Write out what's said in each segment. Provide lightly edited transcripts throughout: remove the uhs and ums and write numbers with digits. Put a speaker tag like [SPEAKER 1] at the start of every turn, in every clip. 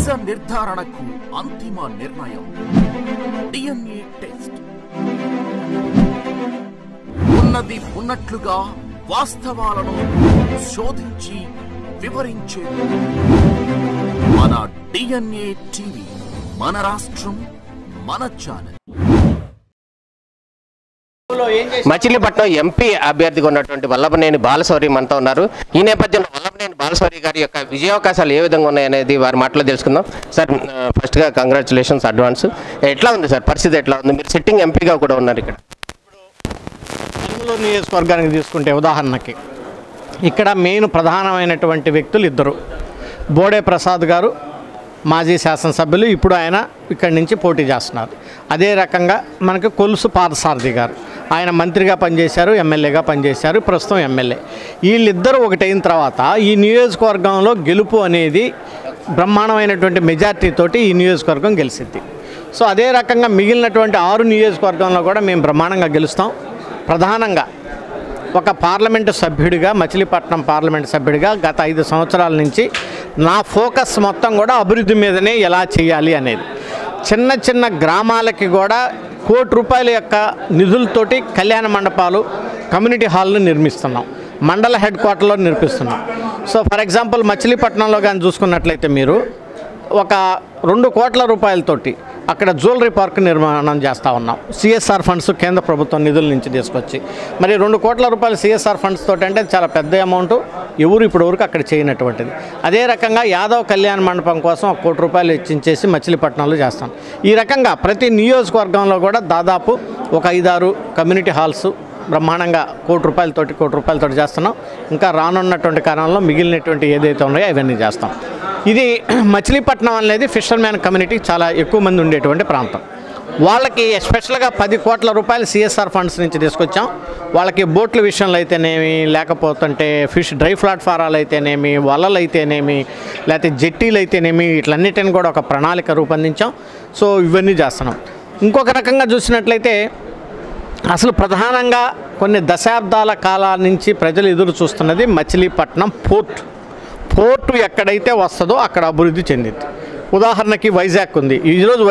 [SPEAKER 1] నిజ నిర్ధారణకు అంతిమ నిర్ణయం డిఎన్ఏ టెస్ట్. ఉన్నది ఉన్నట్లుగా వాస్తవాలను శోధించి వివరించే మన డిఎన్ఏ టీవీ, మన రాష్ట్రం, మన ఛానల్.
[SPEAKER 2] మచిలీపట్నం ఎంపీ అభ్యర్థిగా ఉన్నటువంటి వల్లభనేని బాలశౌరి మనతో ఉన్నారు. ఈ నేపథ్యంలో వల్లభనేని బాలశౌరి గారి యొక్క విజయావకాశాలు ఏ విధంగా ఉన్నాయనేది వారి మాటలో తెలుసుకుందాం. సార్, ఫస్ట్గా కంగ్రాచులేషన్స్ అడ్వాన్స్. ఎట్లా ఉంది సార్ పరిస్థితి, ఎట్లా ఉంది? మీరు సిట్టింగ్ ఎంపీగా కూడా ఉన్నారు ఇక్కడ.
[SPEAKER 3] కర్నూలు నియోజకవర్గానికి తీసుకుంటే ఉదాహరణకి ఇక్కడ మెయిన్ ప్రధానమైనటువంటి వ్యక్తులు ఇద్దరు. బోడే ప్రసాద్ గారు మాజీ శాసనసభ్యులు, ఇప్పుడు ఆయన ఇక్కడి నుంచి పోటీ చేస్తున్నారు. అదే రకంగా మనకి కొలుసు పార్థసారథి గారు, ఆయన మంత్రిగా పనిచేశారు, ఎమ్మెల్యేగా పనిచేశారు, ప్రస్తుతం ఎమ్మెల్యే. వీళ్ళిద్దరూ ఒకటైన తర్వాత ఈ నియోజకవర్గంలో గెలుపు అనేది బ్రహ్మాండమైనటువంటి మెజార్టీతోటి ఈ నియోజకవర్గం గెలిచింది. సో అదే రకంగా మిగిలినటువంటి 6 నియోజకవర్గంలో కూడా మేము బ్రహ్మాండంగా గెలుస్తాం. ప్రధానంగా ఒక పార్లమెంటు సభ్యుడిగా, మచిలీపట్నం పార్లమెంటు సభ్యుడిగా గత 5 సంవత్సరాల నుంచి నా ఫోకస్ మొత్తం కూడా అభివృద్ధి మీదనే ఎలా చేయాలి అనేది. చిన్న చిన్న గ్రామాలకి కూడా ₹1 కోటి యొక్క నిధులతోటి కళ్యాణ మండపాలు, కమ్యూనిటీ హాల్ను నిర్మిస్తున్నాం, మండల హెడ్ క్వార్టర్లో నిర్మిస్తున్నాం. సో ఫర్ ఎగ్జాంపుల్ మచిలీపట్నంలో కానీ చూసుకున్నట్లయితే మీరు ఒక ₹2 కోట్ల అక్కడ జ్యువెలరీ పార్క్ నిర్మాణం చేస్తూ ఉన్నాం. సిఎస్ఆర్ ఫండ్స్ కేంద్ర ప్రభుత్వం నిధుల నుంచి తీసుకొచ్చి, మరి ₹2 కోట్ల సిఎస్ఆర్ ఫండ్స్ తోటి అంటే చాలా పెద్ద అమౌంట్, ఎవరు ఇప్పుడు వరకు అక్కడ చేయనటువంటిది. అదే రకంగా యాదవ్ కళ్యాణ మండపం కోసం ₹1 కోటి వెచ్చించేసి మచిలీపట్నంలో చేస్తాం. ఈ రకంగా ప్రతి నియోజకవర్గంలో కూడా దాదాపు ఒక 5-6 కమ్యూనిటీ హాల్స్ బ్రహ్మాండంగా ₹1 కోటి చేస్తున్నాం. ఇంకా రానున్నటువంటి కాలంలో మిగిలినటువంటి ఏదైతే ఉన్నాయో అవన్నీ చేస్తాం. ఇది మచిలీపట్నం అనేది ఫిషర్మ్యాన్ కమ్యూనిటీ చాలా ఎక్కువ మంది ఉండేటువంటి ప్రాంతం. వాళ్ళకి ఎస్పెషల్గా ₹10 కోట్ల సిఎస్ఆర్ ఫండ్స్ నుంచి తీసుకొచ్చాం. వాళ్ళకి బోట్ల విషయంలో అయితేనేమి, లేకపోతుంటే ఫిష్ డ్రై ప్లాట్ఫారాలు అయితేనేమి, వలలు అయితేనేమి, లేకపోతే జెట్టీలు అయితేనేమి, వీటన్నిటిని కూడా ఒక ప్రణాళిక రూపొందించాం. సో ఇవన్నీ చేస్తున్నాం. ఇంకొక రకంగా చూసినట్లయితే అసలు ప్రధానంగా కొన్ని దశాబ్దాల కాలాల నుంచి ప్రజలు ఎదురు చూస్తున్నది మచిలీపట్నం పోర్టు ఎక్కడైతే వస్తుందో అక్కడ అభివృద్ధి చెందింది. ఉదాహరణకి వైజాగ్ ఉంది. ఈరోజు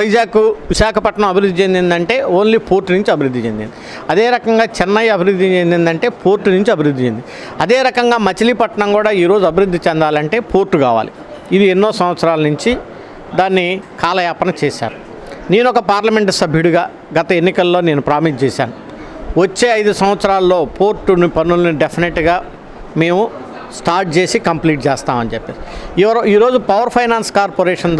[SPEAKER 3] విశాఖపట్నం అభివృద్ధి చెందిందంటే ఓన్లీ పోర్టు నుంచి అభివృద్ధి చెందింది. అదే రకంగా చెన్నై అభివృద్ధి చెందిందంటే పోర్టు నుంచి అభివృద్ధి చెందింది. అదే రకంగా మచిలీపట్నం కూడా ఈరోజు అభివృద్ధి చెందాలంటే పోర్టు కావాలి. ఇది ఎన్నో సంవత్సరాల నుంచి దాన్ని కాలయాపన చేశారు. నేను ఒక పార్లమెంటు సభ్యుడిగా గత ఎన్నికల్లో నేను ప్రామిస్ చేశాను, వచ్చే 5 సంవత్సరాల్లో పోర్టు పనులను డెఫినెట్గా మేము స్టార్ట్ చేసి కంప్లీట్ చేస్తామని చెప్పి ఈరోజు పవర్ ఫైనాన్స్ కార్పొరేషన్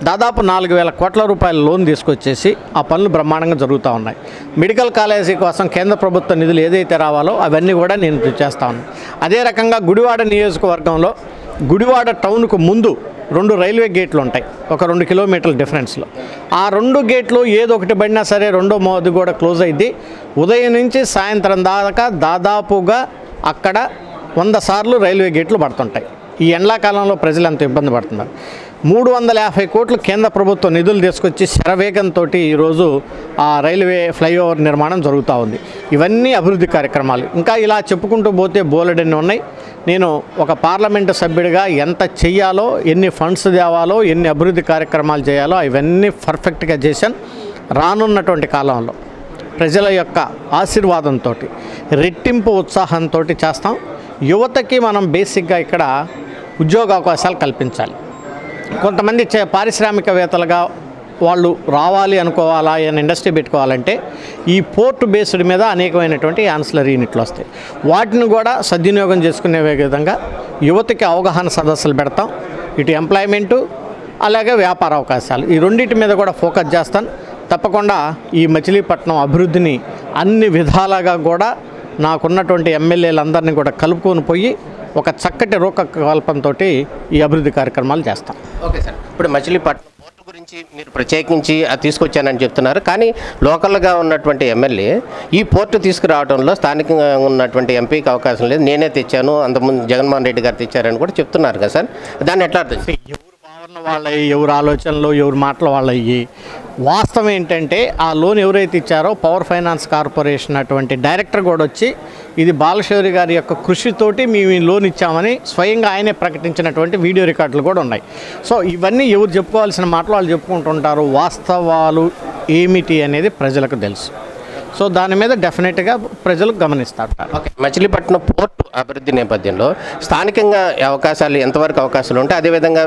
[SPEAKER 3] దాదాపు ₹4,000 కోట్ల లోన్ తీసుకొచ్చేసి ఆ పనులు బ్రహ్మాండంగా జరుగుతూ ఉన్నాయి. మెడికల్ కాలేజీ కోసం కేంద్ర ప్రభుత్వ నిధులు ఏదైతే రావాలో అవన్నీ కూడా నేను చేస్తా ఉన్నాను. అదే రకంగా గుడివాడ నియోజకవర్గంలో గుడివాడ టౌన్కు ముందు 2 రైల్వే గేట్లు ఉంటాయి, ఒక 2 కిలోమీటర్ల డిఫరెన్స్లో. ఆ 2 గేట్లు ఏదో ఒకటి పడినా సరే రెండో మోది కూడా క్లోజ్ అయింది. ఉదయం నుంచి సాయంత్రం దాకా దాదాపుగా అక్కడ 100 సార్లు రైల్వే గేట్లు పడుతుంటాయి. ఈ ఎండాకాలంలో ప్రజలు ఎంత ఇబ్బంది పడుతున్నారు. 350 కోట్లు కేంద్ర ప్రభుత్వం నిధులు తీసుకొచ్చి శరవేగంతో ఈరోజు ఆ రైల్వే ఫ్లైఓవర్ నిర్మాణం జరుగుతూ ఉంది. ఇవన్నీ అభివృద్ధి కార్యక్రమాలు. ఇంకా ఇలా చెప్పుకుంటూ పోతే బోలెడన్ని ఉన్నాయి. నేను ఒక పార్లమెంటు సభ్యుడిగా ఎంత చెయ్యాలో, ఎన్ని ఫండ్స్ తేవాలో, ఎన్ని అభివృద్ధి కార్యక్రమాలు చేయాలో అవన్నీ పర్ఫెక్ట్గా చేశాను. రానున్నటువంటి కాలంలో ప్రజల యొక్క ఆశీర్వాదంతో, రెట్టింపు ఉత్సాహంతో చేస్తాం. యువతకి మనం బేసిక్గా ఇక్కడ ఉద్యోగ అవకాశాలు కల్పించాలి. కొంతమంది పారిశ్రామికవేత్తలుగా వాళ్ళు రావాలి అనుకోవాలా, ఏమైనా ఇండస్ట్రీ పెట్టుకోవాలంటే ఈ పోర్టు బేస్డ్ మీద అనేకమైనటువంటి యాన్సిలరీ యూనిట్లు వస్తాయి. వాటిని కూడా సద్వినియోగం చేసుకునే విధంగా యువతకి అవగాహన సదస్సులు పెడతాం. ఇటు ఎంప్లాయ్మెంటు అలాగే వ్యాపార అవకాశాలు, ఈ రెండింటి మీద కూడా ఫోకస్ చేస్తాను. తప్పకుండా ఈ మచిలీపట్నం అభివృద్ధిని అన్ని విధాలుగా కూడా నాకున్నటువంటి ఎమ్మెల్యేలందరినీ కూడా కలుపుకొని పోయి ఒక చక్కటి రూపకల్పనతో ఈ అభివృద్ధి కార్యక్రమాలు చేస్తాం.
[SPEAKER 2] ఓకే సార్, ఇప్పుడు మచిలీపట్నం పోర్టు గురించి మీరు ప్రత్యేకించి అది తీసుకొచ్చానని చెప్తున్నారు, కానీ లోకల్గా ఉన్నటువంటి ఎమ్మెల్యే ఈ పోర్టు తీసుకురావడంలో స్థానికంగా ఉన్నటువంటి ఎంపీకి అవకాశం లేదు, నేనే తెచ్చాను, అంతకుముందు జగన్మోహన్ రెడ్డి గారు తెచ్చారని కూడా చెప్తున్నారు కదా సార్. దాన్ని ఎట్లా అర్థం?
[SPEAKER 3] ఎవరు ఎవరిని వాళ్ళవి, ఎవరు ఆలోచనలు, ఎవరి మాటలు వాళ్ళవి. వాస్తవం ఏంటంటే ఆ లోన్ ఎవరైతే ఇచ్చారో పవర్ ఫైనాన్స్ కార్పొరేషన్ అటువంటి డైరెక్టర్ కూడా వచ్చి ఇది బాలశౌరి గారి యొక్క కృషితోటి మేము ఈ లోన్ ఇచ్చామని స్వయంగా ఆయనే ప్రకటించినటువంటి వీడియో రికార్డులు కూడా ఉన్నాయి. సో ఇవన్నీ ఎవరు చెప్పుకోవాల్సిన మాటలు వాళ్ళు చెప్పుకుంటుంటారు. వాస్తవాలు ఏమిటి అనేది ప్రజలకు తెలుసు. సో దాని మీద డెఫినెట్గా ప్రజలు గమనిస్తారు.
[SPEAKER 2] ఓకే, మచిలీపట్నం పోర్టు అభివృద్ధి నేపథ్యంలో స్థానికంగా అవకాశాలు ఎంతవరకు అవకాశాలు ఉంటాయి? అదేవిధంగా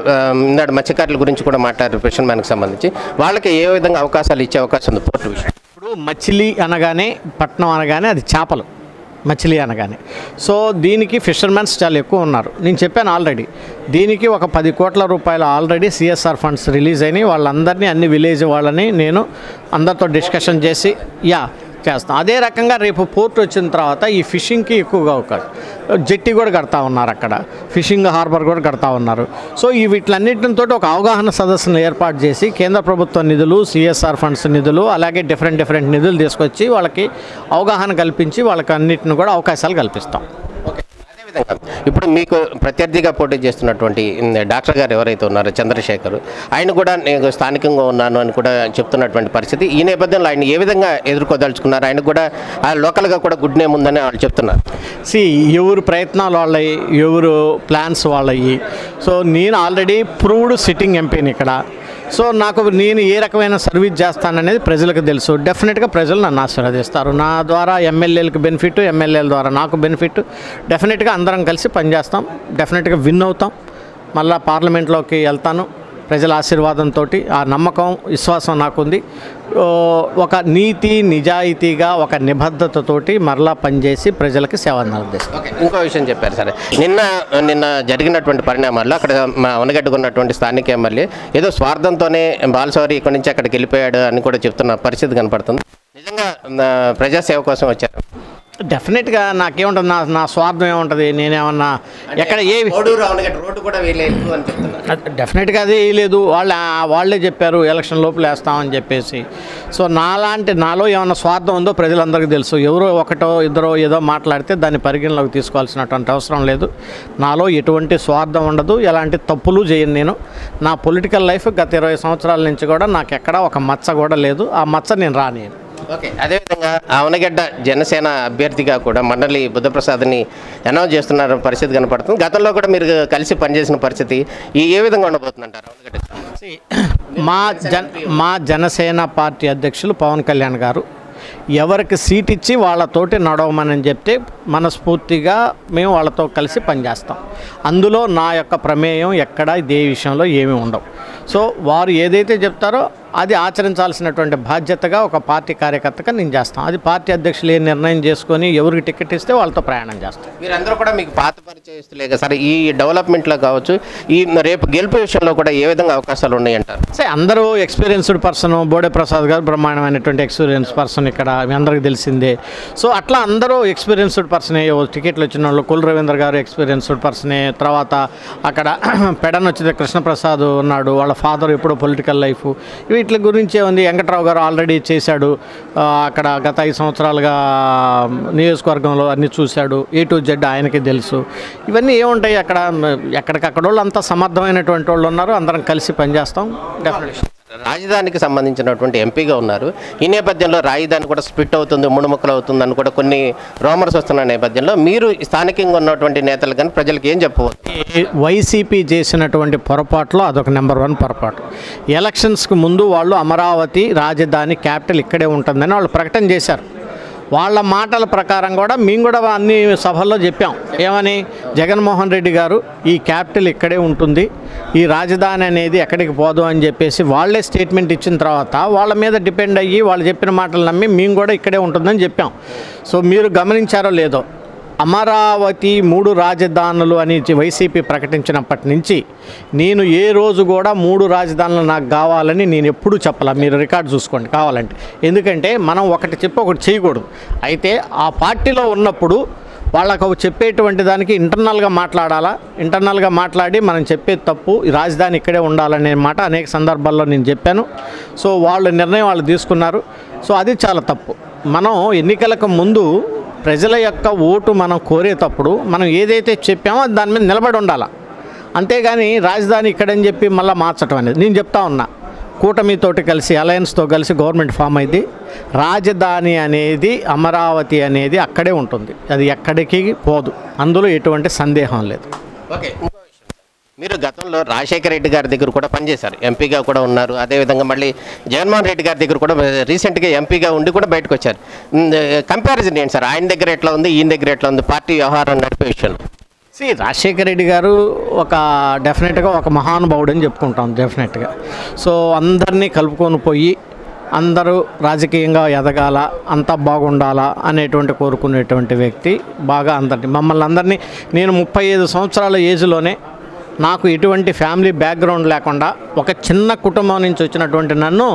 [SPEAKER 2] ఇందాడు మత్స్యకారుల గురించి కూడా మాట్లాడారు ఫిషర్ మ్యాన్కి సంబంధించి. వాళ్ళకి ఏ విధంగా అవకాశాలు ఇచ్చే అవకాశం ఉంది పోర్టు విషయం?
[SPEAKER 3] ఇప్పుడు మచిలీ అనగానే, పట్నం అనగానే అది చేపలు, మచిలీ అనగానే. సో దీనికి ఫిషర్మెన్స్ చాలా ఎక్కువ ఉన్నారు. నేను చెప్పాను ఆల్రెడీ, దీనికి ఒక 10 కోట్ల రూపాయలు ఆల్రెడీ సిఎస్ఆర్ ఫండ్స్ రిలీజ్ అయినాయి. వాళ్ళందరినీ, అన్ని విలేజ్ వాళ్ళని నేను అందరితో డిస్కషన్ చేసి చేస్తాం. అదే రకంగా రేపు పోర్ట్ వచ్చిన తర్వాత ఈ ఫిషింగ్కి ఎక్కువగా అవకాశం, జెట్టి కూడా కడతా ఉన్నారు, అక్కడ ఫిషింగ్ హార్బర్ కూడా కడతా ఉన్నారు. సో ఈ వీటిలన్నింటితో ఒక అవగాహన సదస్సును ఏర్పాటు చేసి కేంద్ర ప్రభుత్వ నిధులు, సిఎస్ఆర్ ఫండ్స్ నిధులు, అలాగే డిఫరెంట్ నిధులు తీసుకొచ్చి వాళ్ళకి అవగాహన కల్పించి వాళ్ళకి అన్నింటిని కూడా అవకాశాలు కల్పిస్తాం.
[SPEAKER 2] ఓకే, అదేవిధంగా ఇప్పుడు మీకు ప్రత్యర్థిగా పోటీ చేస్తున్నటువంటి డాక్టర్ గారు ఎవరైతే ఉన్నారో చంద్రశేఖర్, ఆయన కూడా నేను స్థానికంగా ఉన్నాను అని కూడా చెప్తున్నటువంటి పరిస్థితి. ఈ నేపథ్యంలో ఆయన ఏ విధంగా ఎదుర్కోదలుచుకున్నారు? ఆయన కూడా ఆ లోకల్గా కూడా గుడ్ నేమ్ ఉందని వాళ్ళు చెప్తున్నారు.
[SPEAKER 3] ఎవరు ప్రయత్నాలు వాళ్ళవి, ఎవరు ప్లాన్స్ వాళ్ళవి. సో నేను ఆల్రెడీ ప్రూవ్డ్ సిట్టింగ్ ఎంపీని ఇక్కడ. సో నేను ఏ రకమైన సర్వీస్ చేస్తాననేది ప్రజలకు తెలుసు. డెఫినెట్గా ప్రజలు నన్ను ఆశీర్వదిస్తారు. నా ద్వారా ఎమ్మెల్యేలకు బెనిఫిట్, ఎమ్మెల్యేల ద్వారా నాకు బెనిఫిట్. డెఫినెట్గా అందరం కలిసి పనిచేస్తాం. డెఫినెట్గా విన్ అవుతాం. మళ్ళీ పార్లమెంట్లోకి వెళ్తాను ప్రజల ఆశీర్వాదంతో. ఆ నమ్మకం, విశ్వాసం నాకుంది. ఒక నీతి నిజాయితీగా, ఒక నిబద్ధతతోటి మరలా పనిచేసి ప్రజలకి సేవ అందిస్తాం.
[SPEAKER 2] ఓకే, ఇంకో విషయం చెప్పారు సరే, నిన్న జరిగినటువంటి పరిణామాల్లో అక్కడ ఉన్నగట్టుకున్నటువంటి స్థానిక ఎమ్మెల్యే ఏదో స్వార్థంతోనే బాలశౌరి ఇక్కడి నుంచి అక్కడికి వెళ్ళిపోయాడు అని కూడా చెప్తున్న పరిస్థితి కనపడుతుంది. నిజంగా ప్రజాసేవ కోసం వచ్చారు?
[SPEAKER 3] డెఫినెట్గా నాకేముంటుంది, నా స్వార్థం ఏముంటుంది? నేనేమన్నా ఎక్కడ
[SPEAKER 2] రోడ్డు కూడా వేయలేదు అని చెప్తున్నారు.
[SPEAKER 3] డెఫినెట్గా అదే వేయలేదు. వాళ్ళే చెప్పారు ఎలక్షన్ లోపల వేస్తామని చెప్పేసి. సో నాలో ఏమన్నా స్వార్థం ఉందో ప్రజలందరికీ తెలుసు. ఎవరో ఒకటో ఇద్దరో ఏదో మాట్లాడితే దాన్ని పరిగణలోకి తీసుకోవాల్సినటువంటి అవసరం లేదు. నాలో ఎటువంటి స్వార్థం ఉండదు, ఎలాంటి తప్పులు చేయను నేను. నా పొలిటికల్ లైఫ్ గత 20 సంవత్సరాల నుంచి కూడా నాకు ఎక్కడా ఒక మచ్చ కూడా లేదు. ఆ మచ్చ నేను రానియను.
[SPEAKER 2] ఓకే, అదేవిధంగా అవనగడ్డ జనసేన అభ్యర్థిగా కూడా మండలి బుద్ధప్రసాద్ని అనౌన్స్ చేస్తున్న పరిస్థితి కనపడుతుంది. గతంలో కూడా మీరు కలిసి పనిచేసిన పరిస్థితి ఏ విధంగా ఉండబోతుందంటారు?
[SPEAKER 3] మా జనసేన పార్టీ అధ్యక్షులు పవన్ కళ్యాణ్ గారు ఎవరికి సీట్ ఇచ్చి వాళ్ళతోటి నడవమని చెప్తే మనస్ఫూర్తిగా మేము వాళ్ళతో కలిసి పనిచేస్తాం. అందులో నా యొక్క ప్రమేయం ఎక్కడ ఇదే విషయంలో ఏమీ ఉండవు. సో వారు ఏదైతే చెప్తారో అది ఆచరించాల్సినటువంటి బాధ్యతగా ఒక పార్టీ కార్యకర్తగా నేను చేస్తాను. అది పార్టీ అధ్యక్షులు ఏ నిర్ణయం చేసుకొని ఎవరికి టికెట్ ఇస్తే వాళ్ళతో ప్రయాణం చేస్తాం.
[SPEAKER 2] మీరందరూ కూడా మీకు పాత పరిచయస్తులే కదా సార్, ఈ డెవలప్మెంట్లో కావచ్చు, ఈ రేపు గెలుపు విషయంలో కూడా ఏ విధంగా అవకాశాలు ఉన్నాయంటారు?
[SPEAKER 3] సరే, అందరూ ఎక్స్పీరియన్స్డ్ పర్సన్. బోడే ప్రసాద్ గారు బ్రహ్మాండమైనటువంటి ఎక్స్పీరియన్స్ పర్సన్ ఇక్కడ మీ అందరికీ తెలిసిందే. సో అట్లా అందరూ ఎక్స్పీరియన్స్డ్ పర్సనే. టికెట్లు వచ్చిన వాళ్ళు కుల్ రవీంద్ర గారు ఎక్స్పీరియన్స్డ్ పర్సనే. తర్వాత అక్కడ పెడన్ వచ్చింది కృష్ణప్రసాద్ ఉన్నాడు, వాళ్ళ ఫాదర్ ఎప్పుడో పొలిటికల్ లైఫ్. వీటి గురించే ఉంది. వెంకట్రావు గారు ఆల్రెడీ చేశాడు అక్కడ, గత 5 సంవత్సరాలుగా నియోజకవర్గంలో అన్నీ చూశాడు. A to Z ఆయనకి తెలుసు. ఇవన్నీ ఏముంటాయి అక్కడ, ఎక్కడికక్కడ వాళ్ళు అంతా సమర్థమైనటువంటి వాళ్ళు ఉన్నారు. అందరం కలిసి పనిచేస్తాం. డెఫినెట్లీ
[SPEAKER 2] రాజధానికి సంబంధించినటువంటి ఎంపీగా ఉన్నారు. ఈ నేపథ్యంలో రాజధాని కూడా స్ప్లిట్ అవుతుంది, 3 ముక్కలు అవుతుంది అని కూడా కొన్ని రూమర్స్ వస్తున్న నేపథ్యంలో మీరు స్థానికంగా ఉన్నటువంటి నేతలు కానీ ప్రజలకు ఏం చెప్పవచ్చు?
[SPEAKER 3] వైసీపీ చేసినటువంటి పొరపాట్లో అదొక నెంబర్ 1 పొరపాటు. ఎలక్షన్స్కి ముందు వాళ్ళు అమరావతి రాజధాని క్యాపిటల్ ఇక్కడే ఉంటుందని వాళ్ళు ప్రకటన చేశారు. వాళ్ళ మాటల ప్రకారం కూడా మేము కూడా అన్ని సభల్లో చెప్పాం. ఏమని? జగన్మోహన్ రెడ్డి గారు ఈ క్యాపిటల్ ఇక్కడే ఉంటుంది, ఈ రాజధాని అనేది ఎక్కడికి పోదు అని చెప్పేసి వాళ్ళే స్టేట్మెంట్ ఇచ్చిన తర్వాత వాళ్ళ మీద డిపెండ్ అయ్యి వాళ్ళు చెప్పిన మాటలు నమ్మి మేము కూడా ఇక్కడే ఉంటుందని చెప్పాం. సో మీరు గమనించారో లేదో, అమరావతి 3 రాజధానులు అని వైసీపీ ప్రకటించినప్పటి నుంచి నేను ఏ రోజు కూడా 3 రాజధానులు నాకు కావాలని నేను ఎప్పుడూ చెప్పాల. మీరు రికార్డు చూసుకోండి కావాలంటే. ఎందుకంటే మనం ఒకటి చెప్పి ఒకటి చేయకూడదు. అయితే ఆ పార్టీలో ఉన్నప్పుడు వాళ్ళకు చెప్పేటువంటి దానికి ఇంటర్నల్గా మాట్లాడాలా. ఇంటర్నల్గా మాట్లాడి మనం చెప్పేది తప్పు, ఈ రాజధాని ఇక్కడే ఉండాలనే మాట అనేక సందర్భాల్లో నేను చెప్పాను. సో వాళ్ళ నిర్ణయం వాళ్ళు తీసుకున్నారు. సో అది చాలా తప్పు. మనం ఎన్నికలకు ముందు ప్రజల యొక్క ఓటు మనం కోరేటప్పుడు మనం ఏదైతే చెప్పామో దాని మీద నిలబడి ఉండాలి. అంతేగాని రాజధాని ఇక్కడని చెప్పి మళ్ళీ మార్చడం అనేది నేను చెప్తా ఉన్నా. కూటమితోటి కలిసి అలయన్స్తో కలిసి గవర్నమెంట్ ఫామ్ అయింది. రాజధాని అనేది అమరావతి అనేది అక్కడే ఉంటుంది, అది ఎక్కడికి పోదు, అందులో ఎటువంటి సందేహం లేదు.
[SPEAKER 2] ఓకే, మీరు గతంలో రాజశేఖర రెడ్డి గారి దగ్గర కూడా పనిచేశారు, ఎంపీగా కూడా ఉన్నారు. అదేవిధంగా మళ్ళీ జగన్మోహన్ రెడ్డి గారి దగ్గర కూడా రీసెంట్గా ఎంపీగా ఉండి కూడా బయటకు వచ్చారు. కంపారిజన్ ఏంటి సార్, ఆయన దగ్గర ఎట్లా ఉంది, ఈయన దగ్గర ఎట్లా ఉంది పార్టీ వ్యవహారం నడిపే విషయంలో?
[SPEAKER 3] రాజశేఖర రెడ్డి గారు డెఫినెట్గా ఒక మహానుభావుడు అని చెప్పుకుంటాం డెఫినెట్గా. సో అందరినీ కలుపుకొని పోయి అందరూ రాజకీయంగా ఎదగాల, అంతా బాగుండాలా అనేటువంటి కోరుకునేటువంటి వ్యక్తి. బాగా మమ్మల్ని అందరినీ, నేను 35 సంవత్సరాల ఏజ్లోనే నాకు ఎటువంటి ఫ్యామిలీ బ్యాక్గ్రౌండ్ లేకుండా ఒక చిన్న కుటుంబం నుంచి వచ్చినటువంటి నన్ను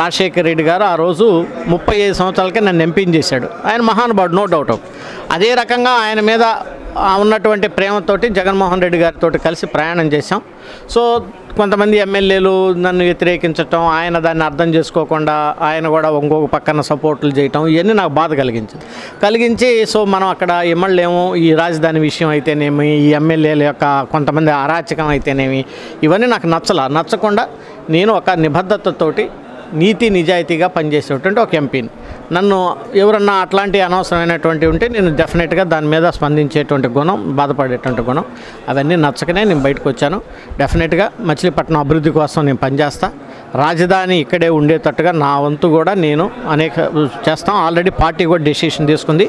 [SPEAKER 3] రాజశేఖర రెడ్డి గారు ఆ రోజు 35 సంవత్సరాలకే నన్ను ఎంపీని చేశాడు. ఆయన మహానుభావుడు, నో డౌట్. అదే రకంగా ఆయన మీద ఉన్నటువంటి ప్రేమతోటి జగన్మోహన్ రెడ్డి గారితో కలిసి ప్రయాణం చేశాం. సో కొంతమంది ఎమ్మెల్యేలు నన్ను వ్యతిరేకించటం, ఆయన దాన్ని అర్థం చేసుకోకుండా ఆయన కూడా ఇంకొక పక్కన సపోర్టులు చేయటం, ఇవన్నీ నాకు బాధ కలిగించి సో మనం అక్కడ ఎమ్మెల్యేమో ఈ రాజధాని విషయం అయితేనేమి, ఈ ఎమ్మెల్యేల యొక్క కొంతమంది అరాచకం అయితేనేమి, ఇవన్నీ నాకు నచ్చకుండా నేను ఒక నిబద్ధతతోటి నీతి నిజాయితీగా పనిచేసేటువంటి ఒక ఎంపీని. నన్ను ఎవరన్నా అట్లాంటి అనవసరమైనటువంటి ఉంటే నేను డెఫినెట్గా దాని మీద స్పందించేటువంటి గుణం, బాధపడేటువంటి గుణం, అవన్నీ నచ్చకనే నేను బయటకు వచ్చాను. డెఫినెట్గా మచిలీపట్నం అభివృద్ధి కోసం నేను పనిచేస్తా. రాజధాని ఇక్కడే ఉండేటట్టుగా నా వంతు కూడా నేను అనేక చేస్తాం. ఆల్రెడీ పార్టీ కూడా డెసిషన్ తీసుకుంది.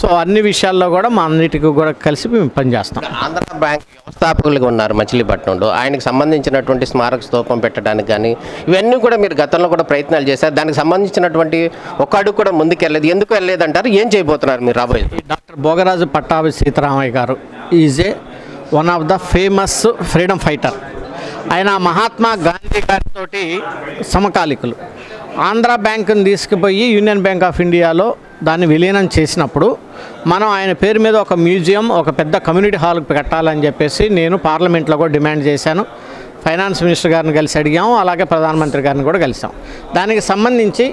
[SPEAKER 3] సో అన్ని విషయాల్లో కూడా మా అన్నిటికీ కూడా కలిసి మేము పనిచేస్తాం.
[SPEAKER 2] ఆంధ్ర బ్యాంక్ వ్యవస్థాపకులుగా ఉన్నారు మచిలీపట్నంలో, ఆయనకు సంబంధించినటువంటి స్మారక స్తూపం పెట్టడానికి కానీ ఇవన్నీ కూడా మీరు గతంలో కూడా ప్రయత్నాలు చేశారు. దానికి సంబంధించినటువంటి ఒక అడుగు కూడా ముందుకెళ్ళలేదు. ఎందుకు వెళ్ళలేదంటారు? ఏం చేయబోతున్నారు మీరు రాబోయేది?
[SPEAKER 3] డాక్టర్ భోగరాజు పట్టాభి సీతారామయ్య గారు is one of the famous freedom fighter. ఆయన మహాత్మా గాంధీ గారితో సమకాలికులు. ఆంధ్ర బ్యాంకుని తీసుకుపోయి యూనియన్ బ్యాంక్ ఆఫ్ ఇండియాలో దాన్ని విలీనం చేసినప్పుడు మనం ఆయన పేరు మీద ఒక మ్యూజియం, ఒక పెద్ద కమ్యూనిటీ హాల్కి పెట్టాలని చెప్పేసి నేను పార్లమెంట్లో కూడా డిమాండ్ చేశాను. ఫైనాన్స్ మినిస్టర్ గారిని కలిసి అడిగాము, అలాగే ప్రధానమంత్రి గారిని కూడా కలిసాం. దానికి సంబంధించి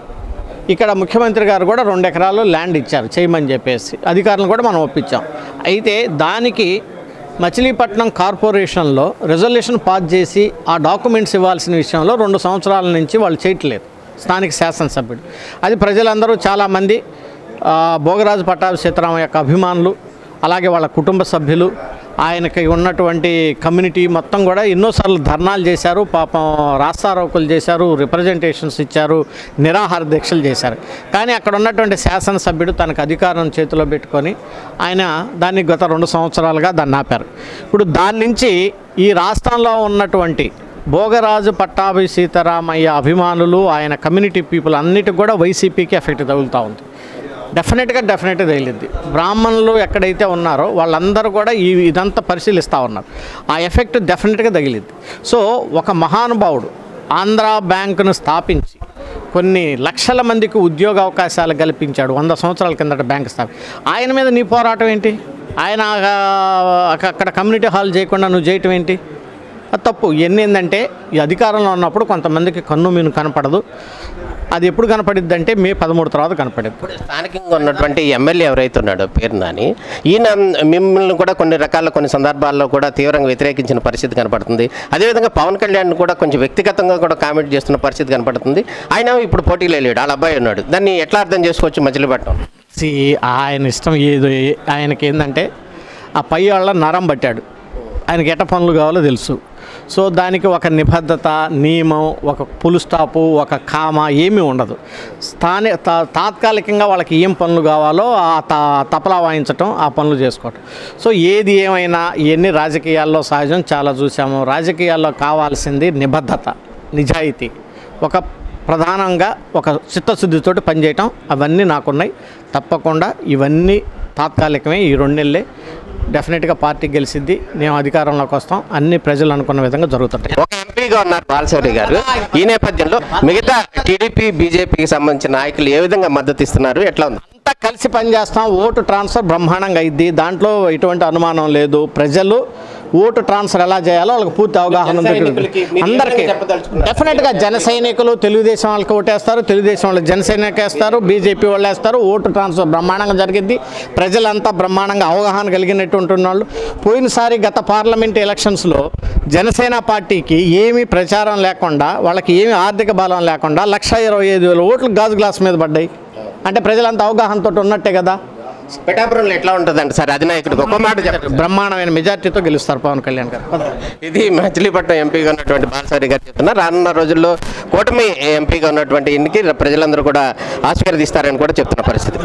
[SPEAKER 3] ఇక్కడ ముఖ్యమంత్రి గారు కూడా 2 ఎకరాలు ల్యాండ్ ఇచ్చారు చేయమని చెప్పేసి, అధికారులను కూడా మనం ఒప్పించాం. అయితే దానికి మచిలీపట్నం కార్పొరేషన్లో రెజల్యూషన్ పాస్ చేసి ఆ డాక్యుమెంట్స్ ఇవ్వాల్సిన విషయంలో 2 సంవత్సరాల నుంచి వాళ్ళు చేయట్లేదు, స్థానిక శాసనసభ్యుడు. అది ప్రజలందరూ చాలామంది భోగరాజు పట్టాభి సీతారామయ్య యొక్క అభిమానులు, అలాగే వాళ్ళ కుటుంబ సభ్యులు, ఆయనకి ఉన్నటువంటి కమ్యూనిటీ మొత్తం కూడా ఎన్నోసార్లు ధర్నాలు చేశారు, పాపం రాస్తారోకులు చేశారు, రిప్రజెంటేషన్స్ ఇచ్చారు, నిరాహార దీక్షలు చేశారు. కానీ అక్కడ ఉన్నటువంటి శాసనసభ్యుడు తనకు అధికారం చేతిలో పెట్టుకొని ఆయన దాన్ని గత 2 సంవత్సరాలుగా దాన్ని ఆపారు. ఇప్పుడు దాని నుంచి ఈ రాష్ట్రంలో ఉన్నటువంటి భోగరాజు పట్టాభి సీతారామయ్య అభిమానులు, ఆయన కమ్యూనిటీ పీపుల్ అన్నిటికి కూడా వైసీపీకి ఎఫెక్ట్ తగులుతూ ఉంది. డెఫినెట్గా తగిలింది. బ్రాహ్మణులు ఎక్కడైతే ఉన్నారో వాళ్ళందరూ కూడా ఇదంతా పరిశీలిస్తూ ఉన్నారు. ఆ ఎఫెక్ట్ డెఫినెట్గా తగిలింది. సో ఒక మహానుభావుడు ఆంధ్ర బ్యాంకును స్థాపించి కొన్ని లక్షల మందికి ఉద్యోగ అవకాశాలు కల్పించాడు 100 సంవత్సరాల కిందట బ్యాంకు ఆయన మీద నీ పోరాటం ఏంటి? ఆయన అక్కడ కమ్యూనిటీ హాల్ చేయకుండా నువ్వు చేయటం ఏంటి? అది తప్పు. ఏంటంటే ఈ అధికారంలో ఉన్నప్పుడు కొంతమందికి కన్ను మీను కనపడదు. అది ఎప్పుడు కనపడిద్ది అంటే మే 13 తర్వాత కనపడిద్ది.
[SPEAKER 2] స్థానికంగా ఉన్నటువంటి ఎమ్మెల్యే ఎవరైతే ఉన్నాడో పేరు నాని, ఈయన మిమ్మల్ని కూడా కొన్ని సందర్భాల్లో కూడా తీవ్రంగా వ్యతిరేకించిన పరిస్థితి కనపడుతుంది. అదేవిధంగా పవన్ కళ్యాణ్ కూడా కొంచెం వ్యక్తిగతంగా కూడా కామెంట్ చేస్తున్న పరిస్థితి కనపడుతుంది. ఆయన ఇప్పుడు పోటీలో లేడు, వాళ్ళ అబ్బాయి ఉన్నాడు. దాన్ని ఎట్లా అర్థం చేసుకోవచ్చు మచిలీపట్నం?
[SPEAKER 3] ఆయన ఇష్టం ఏదో, ఆయనకి ఏంటంటే ఆ పై వాళ్ళ నరం పట్టాడు, ఆయనకి ఎట్ట పనులు కావాలో తెలుసు. సో దానికి ఒక నిబద్ధత, నియమం, ఒక పులు స్టాపు, ఒక కామ ఏమీ ఉండదు. తాత్కాలికంగా వాళ్ళకి ఏం పనులు కావాలో ఆ తపలా వాయించటం, ఆ పనులు చేసుకోవటం. సో ఏది ఏమైనా ఇవన్నీ రాజకీయాల్లో సహజం, చాలా చూసాము. రాజకీయాల్లో కావాల్సింది నిబద్ధత, నిజాయితీ, ఒక ప్రధానంగా ఒక చిత్తశుద్ధితోటి పనిచేయటం, అవన్నీ నాకున్నాయి. తప్పకుండా ఇవన్నీ తాత్కాలికమే, ఈ 2 నెలలే. డెఫినెట్గా పార్టీ గెలిచింది, మేము అధికారంలోకి వస్తాం, అన్ని ప్రజలు అనుకున్న విధంగా జరుగుతుంటాయి.
[SPEAKER 2] ఒక ఎంపీగా ఉన్నారు బాలశౌరి గారు. ఈ నేపథ్యంలో మిగతా టీడీపీ, బీజేపీకి సంబంధించిన నాయకులు ఏ విధంగా మద్దతు ఇస్తున్నారు, ఎట్లా ఉంది?
[SPEAKER 3] అంతా కలిసి పనిచేస్తాం. ఓటు ట్రాన్స్ఫర్ బ్రహ్మాండంగా అయింది, దాంట్లో ఎటువంటి అనుమానం లేదు. ప్రజలు ఓటు ట్రాన్స్ఫర్ ఎలా చేయాలో వాళ్ళకి పూర్తి అవగాహన ఉంది. అందరికీ డెఫినెట్గా జన సైనికులు తెలుగుదేశం వాళ్ళకి ఓటేస్తారు, తెలుగుదేశం వాళ్ళకి జన సైనికులు వేస్తారు, బీజేపీ వాళ్ళు వేస్తారు. ఓటు ట్రాన్స్ఫర్ బ్రహ్మాండంగా జరిగింది. ప్రజలంతా బ్రహ్మాండంగా అవగాహన కలిగినటువంటి వాళ్ళు. పోయినసారి గత పార్లమెంట్ ఎలక్షన్స్లో జనసేన పార్టీకి ఏమీ ప్రచారం లేకుండా, వాళ్ళకి ఏమీ ఆర్థిక బలం లేకుండా 1,25,000 ఓట్లు గాజు గ్లాస్ మీద పడ్డాయి. అంటే ప్రజలంతా అవగాహనతో ఉన్నట్టే కదా.
[SPEAKER 2] పిఠాపురంలో ఎట్లా ఉంటుందండి సార్? అధినాయకుడికి ఒక్క మాట చెప్పండి.
[SPEAKER 3] బ్రహ్మాండమైన మెజార్టీతో గెలుస్తారు పవన్ కళ్యాణ్ గారు.
[SPEAKER 2] ఇది మచిలీపట్నం ఎంపీగా ఉన్నటువంటి బాలశౌరి గారు చెప్తున్నారు. రానున్న రోజుల్లో కూటమి ఎంపీగా ఉన్నటువంటి ఇంటికి ప్రజలందరూ కూడా ఆశీర్వదిస్తారని కూడా చెప్తున్న పరిస్థితి.